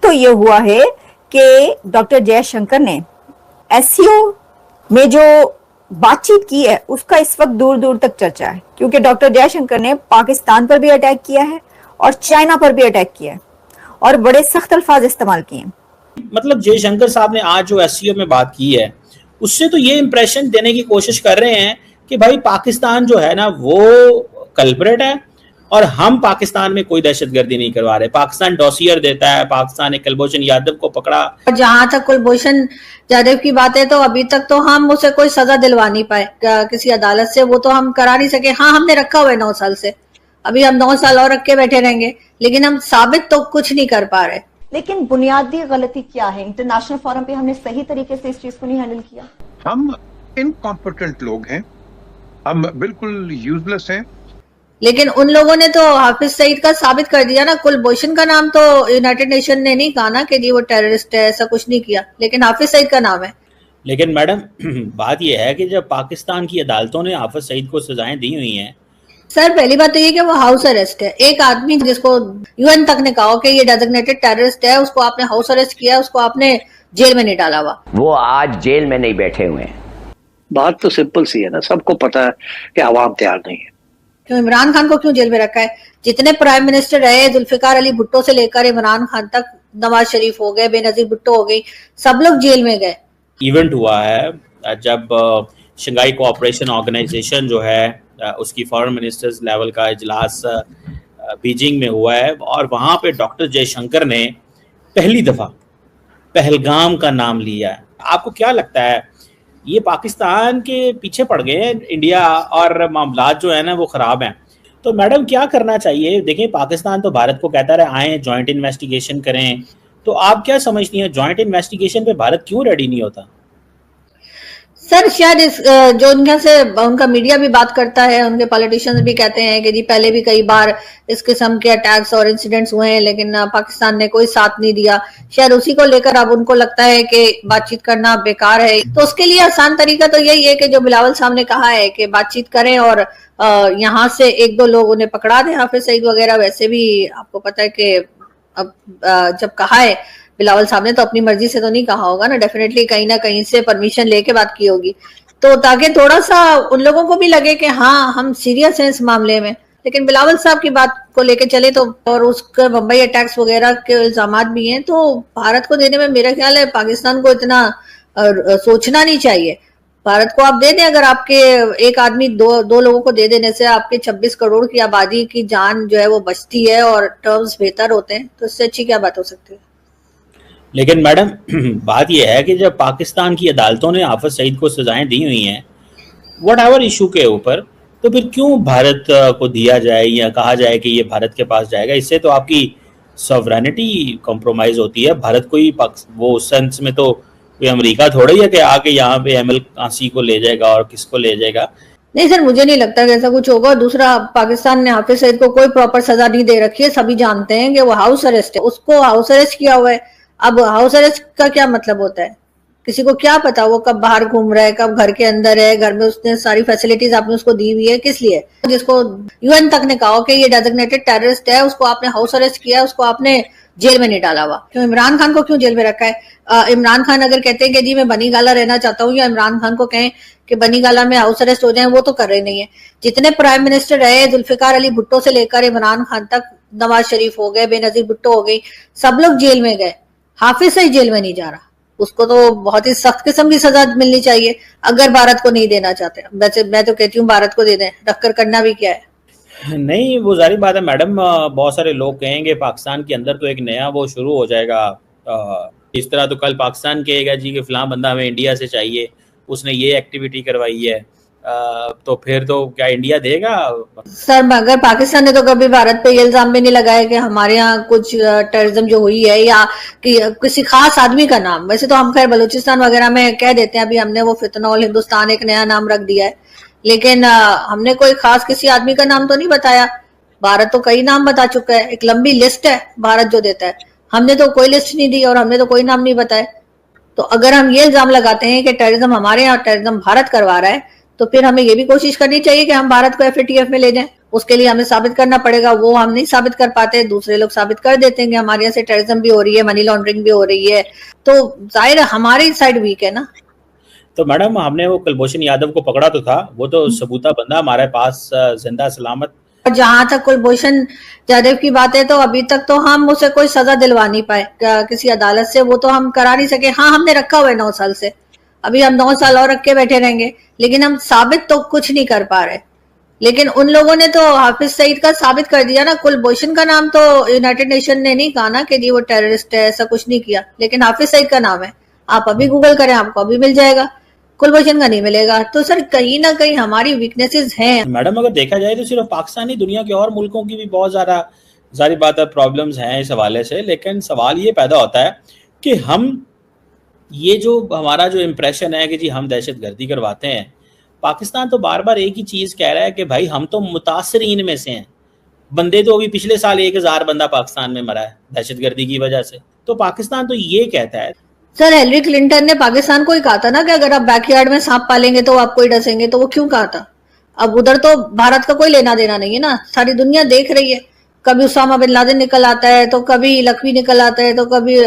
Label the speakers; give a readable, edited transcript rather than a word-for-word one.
Speaker 1: तो ये हुआ है कि डॉक्टर जयशंकर ने एससीओ में जो बातचीत की है उसका इस वक्त दूर दूर तक चर्चा है, क्योंकि डॉक्टर जयशंकर ने पाकिस्तान पर भी अटैक किया है और चाइना पर भी अटैक किया है और बड़े सख्त अल्फाज इस्तेमाल किए हैं।
Speaker 2: मतलब जयशंकर साहब ने आज जो एससीओ में बात की है उससे तो ये इंप्रेशन देने की कोशिश कर रहे हैं कि भाई पाकिस्तान जो है ना वो कल्प्रेट है और हम पाकिस्तान में कोई दहशतगर्दी नहीं करवा रहे। पाकिस्तान डॉसियर देता है, पाकिस्तान ने कुलभूषण यादव को पकड़ा।
Speaker 3: जहां तक कुलभूषण यादव की बात है तो अभी तक तो हम उसे कोई सजा दिलवा नहीं पाए किसी अदालत से, वो तो हम करा नहीं सके। हाँ, हमने रखा हुआ है 9 साल से, अभी हम 9 साल और रख के बैठे रहेंगे, लेकिन हम साबित तो कुछ नहीं कर पा रहे।
Speaker 4: लेकिन बुनियादी गलती क्या है? इंटरनेशनल फोरम पे हमने सही तरीके से इस चीज को नहीं हैंडल किया। हम
Speaker 5: इनकॉम्पिटेंट लोग हैं, हम बिल्कुल यूजलेस हैं।
Speaker 3: लेकिन उन लोगों ने तो हाफिज सईद का साबित कर दिया ना। कुलभूषण का नाम तो यूनाइटेड नेशन ने नहीं कहा ना कि जी वो टेररिस्ट है, ऐसा कुछ नहीं किया, लेकिन हाफिज सईद का नाम है।
Speaker 2: लेकिन मैडम बात यह है कि जब पाकिस्तान की अदालतों ने हाफिज सईद को सजाएं दी हुई हैं।
Speaker 3: सर, पहली बात तो ये कि वो हाउस अरेस्ट है। एक आदमी जिसको यूएन तक ने कहा कि ये डेजिग्नेटेड टेररिस्ट है, उसको आपने हाउस अरेस्ट किया, उसको आपने जेल में नहीं डाला हुआ।
Speaker 6: वो आज जेल में नहीं बैठे हुए हैं।
Speaker 7: बात तो सिंपल सी है ना, सबको पता है कि अवाम तैयार नहीं है।
Speaker 3: क्यों इमरान खान को क्यों जेल में रखा है? जितने प्राइम मिनिस्टर रहे, जुल्फिकार अली भुट्टो से लेकर इमरान खान तक, नवाज शरीफ हो गए, बेनजीर भुट्टो हो गई, सब लोग जेल में गए।
Speaker 2: इवेंट हुआ है जब शंघाई कोऑपरेशन ऑर्गेनाइजेशन जो है उसकी फॉरेन मिनिस्टर्स लेवल का इजलास बीजिंग में हुआ है और वहाँ पे डॉक्टर जयशंकर ने पहली दफ़ा पहलगाम का नाम लिया है। आपको क्या लगता है ये पाकिस्तान के पीछे पड़ गए हैं इंडिया और मामलात जो है ना वो ख़राब हैं? तो मैडम क्या करना चाहिए? देखिए, पाकिस्तान तो भारत को कहता रहे आए जॉइंट इन्वेस्टिगेशन करें, तो आप क्या समझती हैं जॉइंट इन्वेस्टिगेशन पे भारत क्यों रेडी नहीं होता?
Speaker 3: सर, शायद जो उनका से उनका मीडिया भी बात करता है, उनके पॉलिटिशियंस भी कहते हैं कि जी पहले भी कई बार इस किस्म के अटैक्स और इंसिडेंट्स हुए हैं, लेकिन पाकिस्तान ने कोई साथ नहीं दिया। शायद उसी को लेकर अब उनको लगता है कि बातचीत करना बेकार है। तो उसके लिए आसान तरीका तो यही है कि जो बिलावल साहब ने कहा है कि बातचीत करें और यहाँ से 1-2 लोग उन्हें पकड़ा दें, हाफिज सईद वगैरह। वैसे भी आपको पता है कि अब जब कहा है बिलावल साहब ने तो अपनी मर्जी से तो नहीं कहा होगा ना, डेफिनेटली कहीं ना कहीं से परमिशन लेके बात की होगी, तो ताकि थोड़ा सा उन लोगों को भी लगे कि हाँ हम सीरियस हैं इस मामले में। लेकिन बिलावल साहब की बात को लेके चले तो, और उसके मुंबई अटैक्स वगैरह के इल्जामात भी हैं, तो भारत को देने में मेरा ख्याल है पाकिस्तान को इतना सोचना नहीं चाहिए। भारत को आप दे दें, अगर आपके एक आदमी दो लोगों को दे देने से आपके 26 करोड़ की आबादी की जान जो है वो बचती है और टर्म्स बेहतर होते हैं, तो इससे अच्छी क्या बात हो सकती है?
Speaker 2: लेकिन मैडम बात यह है कि जब पाकिस्तान की अदालतों ने हाफिज सईद को सजाएं दी हुई हैं वट एवर इशू के ऊपर, तो फिर क्यों भारत को दिया जाए या कहा जाए कि ये भारत के पास जाएगा? इससे तो आपकी सॉवरेनिटी कॉम्प्रोमाइज होती है। भारत को ही वो सेंस में तो कोई अमेरिका थोड़ा ही है कि आके यहाँ पे एमएल कासी को ले जाएगा और किसको ले जाएगा।
Speaker 3: नहीं सर, मुझे नहीं लगता कि ऐसा कुछ होगा। दूसरा, पाकिस्तान ने हाफिज सईद को कोई प्रॉपर सजा नहीं दे रखी है। सभी जानते हैं कि वो हाउस अरेस्ट है, उसको हाउस अरेस्ट किया हुआ है। अब हाउस अरेस्ट का क्या मतलब होता है? किसी को क्या पता वो कब बाहर घूम रहा है, कब घर के अंदर है, घर में उसने सारी फैसिलिटीज आपने उसको दी हुई है, किस लिए? जिसको यूएन तक ने कहा कि ये डेजिग्नेटेड टेररिस्ट है, उसको आपने हाउस अरेस्ट किया, उसको आपने जेल में नहीं डाला हुआ। क्यों इमरान खान को क्यों जेल में रखा है? इमरान खान अगर कहते हैं कि जी मैं बनी गाला रहना चाहता हूँ, या इमरान खान को कहें कि बनी गाला में हाउस अरेस्ट हो जाए, वो तो कर रहे नहीं है। जितने प्राइम मिनिस्टर रहे, जुल्फिकार अली भुट्टो से लेकर इमरान खान तक, नवाज शरीफ हो गए, बेनजीर भुट्टो हो गई, सब लोग जेल में गए। हाफिज सईद जेल में नहीं जा रहा, उसको तो बहुत ही सख्त किस्म की सजा मिलनी चाहिए अगर भारत को नहीं देना चाहते। वैसे मैं तो कहती हूँ भारत को दे दें, रखकर करना भी क्या है।
Speaker 2: नहीं, वो जारी बात है मैडम, बहुत सारे लोग कहेंगे पाकिस्तान के अंदर तो एक नया वो शुरू हो जाएगा। इस तरह तो कल पाकिस्तान कहेगा जी कि फलां बंदा हमें इंडिया से चाहिए, उसने ये एक्टिविटी करवाई है, तो फिर तो क्या इंडिया देगा?
Speaker 3: सर, मगर पाकिस्तान ने तो कभी भारत पे ये इल्जाम भी नहीं लगाया कि हमारे यहाँ कुछ टेररिज्म जो हुई है या कि किसी खास आदमी का नाम। वैसे तो हम खैर बलूचिस्तान वगैरह में कह देते हैं, अभी हमने वो फितनौल हिंदुस्तान एक नया नाम रख दिया है, लेकिन हमने कोई खास किसी आदमी का नाम तो नहीं बताया। भारत तो कई नाम बता चुका है, एक लंबी लिस्ट है भारत जो देता है। हमने तो कोई लिस्ट नहीं दी और हमने तो कोई नाम नहीं बताया। तो अगर हम ये इल्जाम लगाते हैं कि टेररिज्म हमारे यहाँ टेररिज्म भारत करवा रहा है, तो फिर हमें ये भी कोशिश करनी चाहिए कि हम भारत को एफएटीएफ में ले जाएं। उसके लिए हमें साबित करना पड़ेगा, वो हम नहीं साबित कर पाते, दूसरे लोग साबित कर देते हैं कि हमारे यहाँ से टेररिज्म भी हो रही है, मनी लॉन्ड्रिंग भी हो रही है, तो जाहिर है हमारी साइड वीक है ना।
Speaker 2: तो मैडम हमने वो कुलभूषण यादव को पकड़ा तो था, वो तो सबूता बंदा हमारे पास जिंदा सलामत।
Speaker 3: और जहां तक कुलभूषण जाधव की बात है, तो अभी तक तो हम उसे कोई सजा दिलवा नहीं पाए किसी अदालत से, वो तो हम करा नहीं सके। हाँ, हमने रखा हुआ है 9 साल से, अभी हम 9 साल और रख के बैठे रहेंगे, लेकिन हम साबित तो कुछ नहीं कर पा रहे। लेकिन उन लोगों ने तो हाफिज सईद का साबित कर दिया ना। कुलभूषण का नाम तो यूनाइटेड नेशन ने नहीं कहा ना कि जी वो टेररिस्ट है, ऐसा कुछ नहीं किया, लेकिन हाफिज सईद का नाम है। आप अभी गूगल करें, आपको अभी मिल जाएगा, कुलभूषण का नहीं मिलेगा। तो सर कहीं ना कहीं हमारी वीकनेसेस हैं।
Speaker 2: मैडम अगर देखा जाए तो सिर्फ पाकिस्तान ही, दुनिया के और मुल्कों की भी बहुत ज्यादा जारी बात है प्रॉब्लम्स हैं इस हवाले से। लेकिन सवाल ये पैदा होता है कि हम ये जो हमारा जो इम्प्रेशन है कि जी हम दहशतगर्दी करवाते हैं, पाकिस्तान तो बार बार एक ही चीज कह रहा है कि भाई हम तो मुतासरीन में से हैं। बंदे तो अभी पिछले साल 1000 बंदा पाकिस्तान में मरा है दहशतगर्दी की वजह से। तो पाकिस्तान तो ये कहता है।
Speaker 3: सर हिलरी क्लिंटन ने पाकिस्तान को ही कहा था ना कि अगर आप बैकयार्ड में सांप पालेंगे तो आपको ही डसेंगे, तो वो क्यों कहा था? अब उधर तो भारत का कोई लेना देना नहीं है ना, सारी दुनिया देख रही है। कभी उसामा बिन लादेन निकल आता है, तो कभी लखवी निकल आता है, तो कभी